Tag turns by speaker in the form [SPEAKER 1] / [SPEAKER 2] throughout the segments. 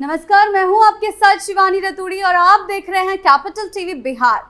[SPEAKER 1] नमस्कार, मैं हूं आपके साथ शिवानी रतूड़ी और आप देख रहे हैं कैपिटल टीवी बिहार।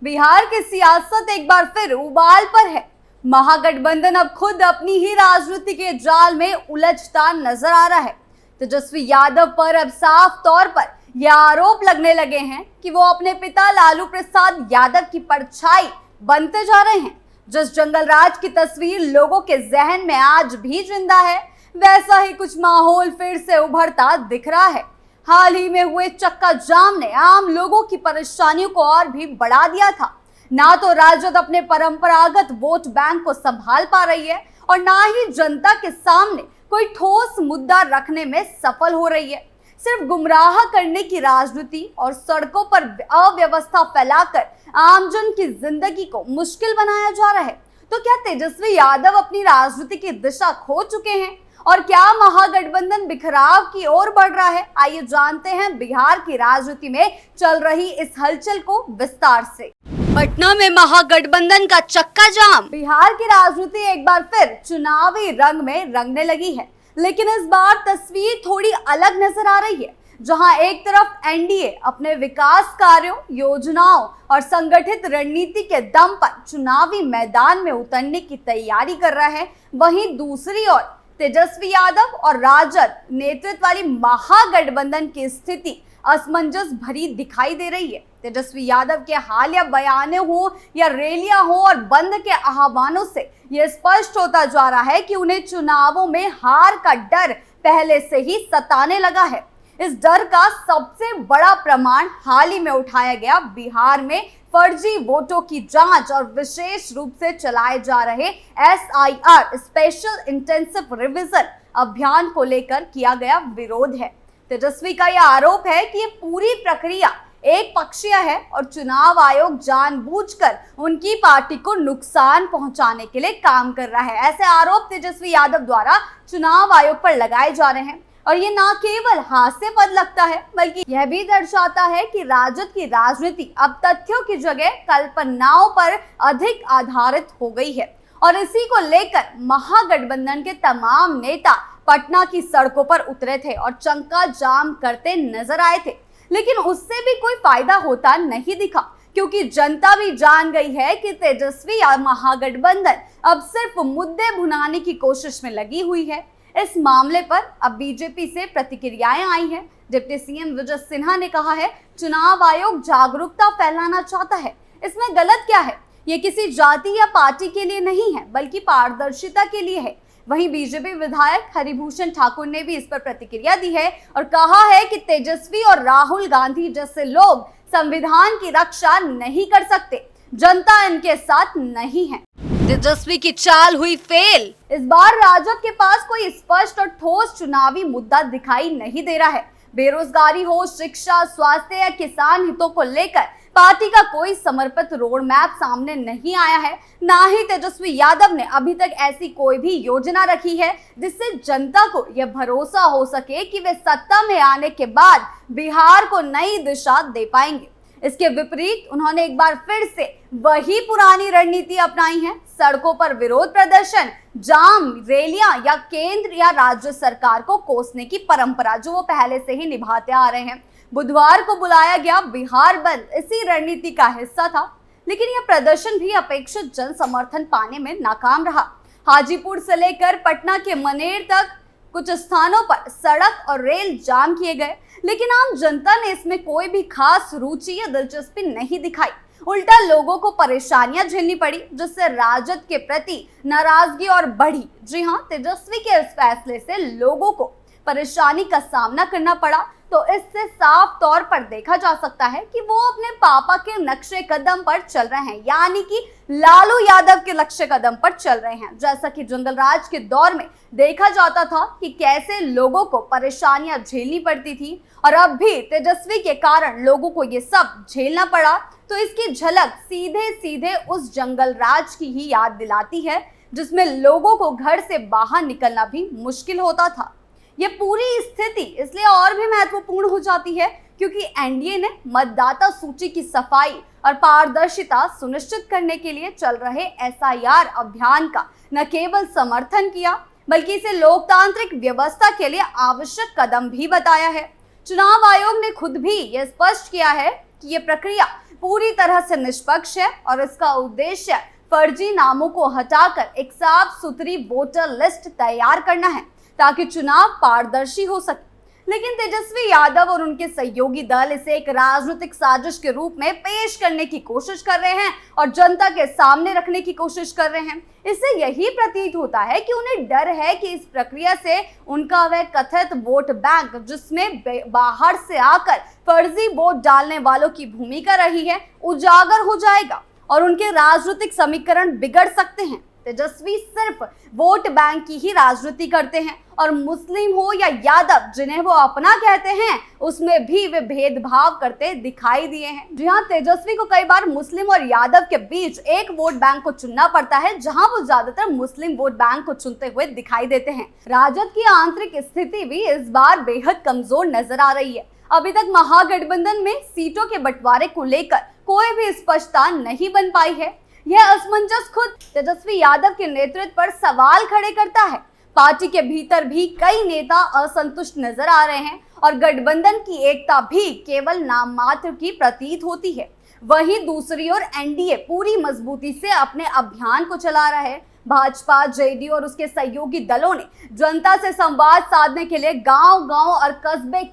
[SPEAKER 1] बिहार की सियासत एक बार फिर उबाल पर है। महागठबंधन अब खुद अपनी ही राजनीति के जाल में उलझता नजर आ रहा है। तेजस्वी यादव पर अब साफ तौर पर यह आरोप लगने लगे हैं कि वो अपने पिता लालू प्रसाद यादव की परछाई बनते जा रहे हैं। जिस जंगल राज की तस्वीर लोगों के जहन में आज भी जिंदा है, वैसा ही कुछ माहौल फिर से उभरता दिख रहा है। हाल ही में हुए चक्का जाम ने आम लोगों की परेशानियों को और भी बढ़ा दिया था। ना तो राजद अपने परंपरागत वोट बैंक को संभाल पा रही है और ना ही जनता के सामने कोई ठोस मुद्दा रखने में सफल हो रही है। सिर्फ गुमराह करने की राजनीति और सड़कों पर अव्यवस्था फैलाकर आमजन की जिंदगी को मुश्किल बनाया जा रहा है। तो क्या तेजस्वी यादव अपनी राजनीति की दिशा खो चुके हैं और क्या महागठबंधन बिखराव की ओर बढ़ रहा है? आइए जानते हैं बिहार की राजनीति में चल रही इस हलचल को विस्तार से। पटना में महागठबंधन का चक्का जाम। बिहार की राजनीति एक बार फिर चुनावी रंग में रंगने लगी है, लेकिन इस बार तस्वीर थोड़ी अलग नजर आ रही है। जहां एक तरफ एनडीए अपने विकास कार्यों, योजनाओं और संगठित रणनीति के दम पर चुनावी मैदान में उतरने की तैयारी कर रहा है, वहीं दूसरी ओर तेजस्वी यादव और राजद नेतृत्व वाली महागठबंधन की स्थिति असमंजस भरी दिखाई दे रही है। तेजस्वी यादव के हालिया बयानों हो या रैलियां हो और बंद के आह्वानों से यह स्पष्ट होता जा रहा है कि उन्हें चुनावों में हार का डर पहले से ही सताने लगा है। इस डर का सबसे बड़ा प्रमाण हाल ही में उठाया गया बिहार में फर्जी वोटों की जांच और विशेष रूप से चलाए जा रहे SIR स्पेशल इंटेंसिव रिवीजन अभियान को लेकर किया गया विरोध है। तेजस्वी का यह आरोप है कि ये पूरी प्रक्रिया एक पक्षीय है और चुनाव आयोग जानबूझकर उनकी पार्टी को नुकसान पहुंचाने के लिए काम कर रहा है। ऐसे आरोप तेजस्वी यादव द्वारा चुनाव आयोग पर लगाए जा रहे हैं और ये ना केवल हास्यास्पद लगता है, बल्कि यह भी दर्शाता है कि राजद की राजनीति अब तथ्यों की जगह कल्पनाओं पर अधिक आधारित हो गई है। और इसी को लेकर महागठबंधन के तमाम नेता पटना की सड़कों पर उतरे थे और चक्का जाम करते नजर आए थे, लेकिन उससे भी कोई फायदा होता नहीं दिखा, क्योंकि जनता भी जान गई है कि तेजस्वी महागठबंधन अब सिर्फ मुद्दे भुनाने की कोशिश में लगी हुई है। इस मामले पर अब बीजेपी से प्रतिक्रियाएं आई हैं। डिप्टी सीएम विजय सिन्हा ने कहा है, चुनाव आयोग जागरूकता फैलाना चाहता है, इसमें गलत क्या है? ये किसी जाति या पार्टी के लिए नहीं है, बल्कि पारदर्शिता के लिए है। वहीं बीजेपी विधायक हरिभूषण ठाकुर ने भी इस पर प्रतिक्रिया दी है और कहा है कि तेजस्वी और राहुल गांधी जैसे लोग संविधान की रक्षा नहीं कर सकते, जनता इनके साथ नहीं है। तेजस्वी की चाल हुई फेल। इस बार राजद के पास कोई स्पष्ट और ठोस चुनावी मुद्दा दिखाई नहीं दे रहा है। बेरोजगारी हो, शिक्षा, स्वास्थ्य या किसान हितों को लेकर पार्टी का कोई समर्पित रोड मैप सामने नहीं आया है। ना ही तेजस्वी यादव ने अभी तक ऐसी कोई भी योजना रखी है जिससे जनता को यह भरोसा हो सके कि वे सत्ता में आने के बाद बिहार को नई दिशा दे पाएंगे। इसके विपरीत उन्होंने एक बार फिर से वही पुरानी रणनीति अपनाई है। सड़कों पर विरोध प्रदर्शन, जाम, रैलियां या केंद्र या राज्य सरकार को कोसने की परंपरा जो वो पहले से ही निभाते आ रहे हैं। बुधवार को बुलाया गया बिहार बंद इसी रणनीति का हिस्सा था, लेकिन यह प्रदर्शन भी अपेक्षित जन समर्थन पाने में नाकाम रहा। हाजीपुर से लेकर पटना के मनेर तक कुछ स्थानों पर सड़क और रेल जाम किए गए, लेकिन आम जनता ने इसमें कोई भी खास रुचि या दिलचस्पी नहीं दिखाई। उल्टा लोगों को परेशानियां झेलनी पड़ी, जिससे राजद के प्रति नाराजगी और बढ़ी। जी हां, तेजस्वी के इस फैसले से लोगों को परेशानी का सामना करना पड़ा, तो इससे साफ तौर पर देखा जा सकता है कि वो अपने पापा के नक्शे कदम पर चल रहे हैं, यानी कि लालू यादव के नक्शे कदम पर चल रहे हैं। जैसा कि जंगल राज के दौर में देखा जाता था कि कैसे लोगों को परेशानियां झेलनी पड़ती थी, और अब भी तेजस्वी के कारण लोगों को ये सब झेलना पड़ा, तो इसकी झलक सीधे सीधे उस जंगल राज की ही याद दिलाती है, जिसमें लोगों को घर से बाहर निकलना भी मुश्किल होता था। ये पूरी स्थिति इसलिए और भी महत्वपूर्ण हो जाती है क्योंकि एनडीए ने मतदाता सूची की सफाई और पारदर्शिता सुनिश्चित करने के लिए चल रहे SIR अभियान का न केवल समर्थन किया, बल्कि इसे लोकतांत्रिक व्यवस्था के लिए आवश्यक कदम भी बताया है। चुनाव आयोग ने खुद भी यह स्पष्ट किया है कि यह प्रक्रिया पूरी तरह से निष्पक्ष है और इसका उद्देश्य फर्जी नामों को हटाकर एक साफ सुथरी वोटर लिस्ट तैयार करना है ताकि चुनाव पारदर्शी हो सके। लेकिन तेजस्वी यादव और उनके सहयोगी दल इसे एक राजनीतिक साजिश के रूप में पेश करने की कोशिश कर रहे हैं और जनता के सामने रखने की कोशिश कर रहे हैं। इससे यही प्रतीत होता है कि उन्हें डर है कि इस प्रक्रिया से उनका वह कथित वोट बैंक, जिसमें बाहर से आकर फर्जी वोट डालने वालों की भूमिका रही है, उजागर हो जाएगा और उनके राजनीतिक समीकरण बिगड़ सकते हैं। तेजस्वी सिर्फ वोट बैंक की ही राजनीति करते हैं और मुस्लिम हो या यादव, जिन्हें वो अपना कहते हैं, उसमें भी वे भेदभाव करते दिखाई दिए हैं। जी हाँ, तेजस्वी को कई बार मुस्लिम और यादव के बीच एक वोट बैंक को चुनना पड़ता है, जहां वो ज्यादातर मुस्लिम वोट बैंक को चुनते हुए दिखाई देते हैं। राजद की आंतरिक स्थिति भी इस बार बेहद कमजोर नजर आ रही है। अभी तक महागठबंधन में सीटों के बंटवारे को लेकर कोई भी स्पष्टता नहीं बन पाई है। यह असमंजस खुद तेजस्वी यादव के नेतृत्व पर सवाल खड़े करता है। पार्टी के भीतर भी कई नेता असंतुष्ट नजर आ रहे हैं और गठबंधन की एकता भी केवल नाम मात्र की प्रतीत होती है। वहीं दूसरी ओर एनडीए पूरी मजबूती से अपने अभियान को चला रहा है। भाजपा, जेडीयू और उसके सहयोगी दलों ने जनता से संवाद साधने के लिए गांव-गांव और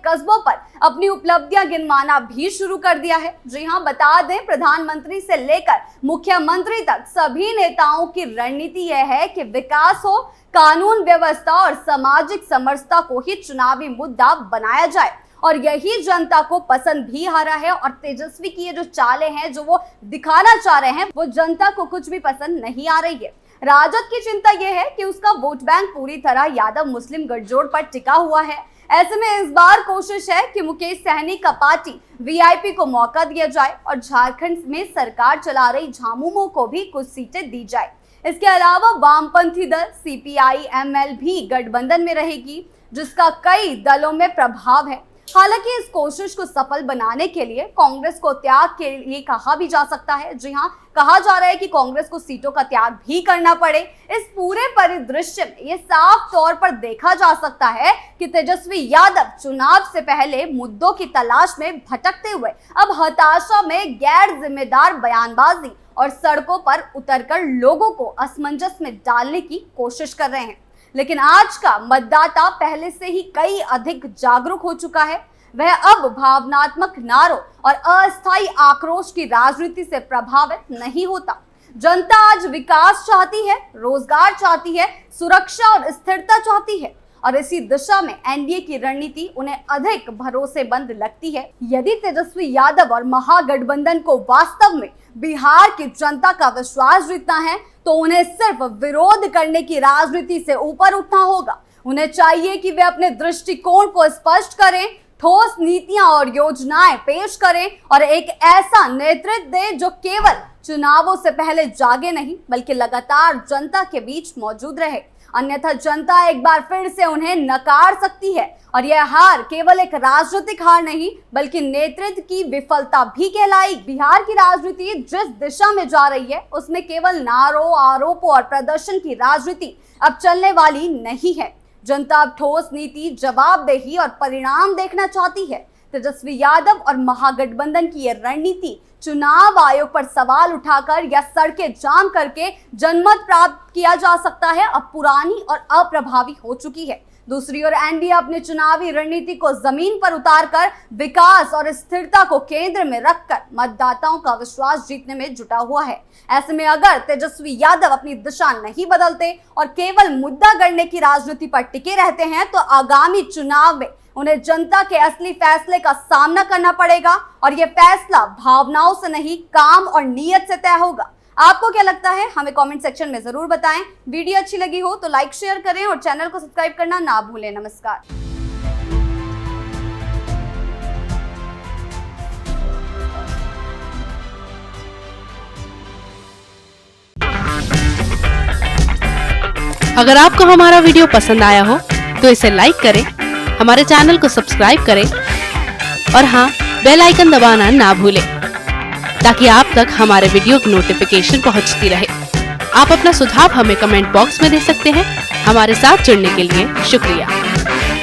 [SPEAKER 1] कस्बों पर अपनी उपलब्धियां गिनवाना भी शुरू कर दिया है। जी हां, बता दें, प्रधानमंत्री से लेकर मुख्यमंत्री तक सभी नेताओं की रणनीति यह है कि विकास हो, कानून व्यवस्था और सामाजिक समरसता को ही चुनावी मुद्दा बनाया जाए और यही जनता को पसंद भी आ रहा है। और तेजस्वी की ये जो चालें हैं, जो वो दिखाना चाह रहे हैं, वो जनता को कुछ भी पसंद नहीं आ रही है। राजद की चिंता यह है कि उसका वोट बैंक पूरी तरह यादव मुस्लिम गठजोड़ पर टिका हुआ है। ऐसे में इस बार कोशिश है कि मुकेश सहनी का पार्टी वीआईपी को मौका दिया जाए और झारखंड में सरकार चला रही झामुमो को भी कुछ सीटें दी जाए। इसके अलावा वामपंथी दल CPI-ML भी गठबंधन में रहेगी, जिसका कई दलों में प्रभाव है। हालांकि इस कोशिश को सफल बनाने के लिए कांग्रेस को त्याग के लिए कहा भी जा सकता है। जी हां, कहा जा रहा है कि कांग्रेस को सीटों का त्याग भी करना पड़े। इस पूरे परिदृश्य में ये साफ तौर पर देखा जा सकता है कि तेजस्वी यादव चुनाव से पहले मुद्दों की तलाश में भटकते हुए अब हताशा में गैर जिम्मेदार बयानबाजी और सड़कों पर उतरकर लोगों को असमंजस में डालने की कोशिश कर रहे हैं। लेकिन आज का मतदाता पहले से ही कई अधिक जागरूक हो चुका है। वह अब भावनात्मक नारों और अस्थायी आक्रोश की राजनीति से प्रभावित नहीं होता। जनता आज विकास चाहती है, रोजगार चाहती है, सुरक्षा और स्थिरता चाहती है और इसी दिशा में एनडीए की रणनीति उन्हें अधिक भरोसेमंद लगती है। यदि तेजस्वी यादव और महागठबंधन को वास्तव में बिहार की जनता का विश्वास जीतना है, तो उन्हें सिर्फ विरोध करने की राजनीति से ऊपर उठना होगा। उन्हें चाहिए कि वे अपने दृष्टिकोण को स्पष्ट करें, ठोस नीतियां और योजनाएं पेश करें और एक ऐसा नेतृत्व दें जो केवल चुनावों से पहले जागे नहीं, बल्कि लगातार जनता के बीच मौजूद रहे। अन्यथा जनता एक बार फिर से उन्हें नकार सकती है और यह हार केवल एक राजनीतिक हार नहीं, बल्कि नेतृत्व की विफलता भी कहलाएगी। बिहार की राजनीति जिस दिशा में जा रही है, उसमें केवल नारों, आरोपों और प्रदर्शन की राजनीति अब चलने वाली नहीं है। जनता अब ठोस नीति, जवाबदेही और परिणाम देखना चाहती है। तेजस्वी यादव और महागठबंधन की यह रणनीति चुनाव आयोग पर सवाल उठाकर या सड़कें जाम करके जनमत प्राप्त किया जा सकता है, अब पुरानी और अप्रभावी हो चुकी है। दूसरी ओर एनडीए अपने चुनावी रणनीति को जमीन पर उतारकर विकास और स्थिरता को केंद्र में रखकर मतदाताओं का विश्वास जीतने में जुटा हुआ है। ऐसे में अगर तेजस्वी यादव अपनी दिशा नहीं बदलते और केवल मुद्दा गढ़ने की राजनीति पर टिके रहते हैं, तो आगामी चुनाव में उन्हें जनता के असली फैसले का सामना करना पड़ेगा और यह फैसला भावनाओं से नहीं, काम और नीयत से तय होगा। आपको क्या लगता है, हमें कमेंट सेक्शन में जरूर बताएं। वीडियो अच्छी लगी हो तो लाइक शेयर करें और चैनल को सब्सक्राइब करना ना भूलें। नमस्कार।
[SPEAKER 2] अगर आपको हमारा वीडियो पसंद आया हो तो इसे लाइक करें, हमारे चैनल को सब्सक्राइब करें और हाँ, बेल आइकन दबाना ना भूलें ताकि आप तक हमारे वीडियो की नोटिफिकेशन पहुंचती रहे। आप अपना सुझाव हमें कमेंट बॉक्स में दे सकते हैं। हमारे साथ जुड़ने के लिए शुक्रिया।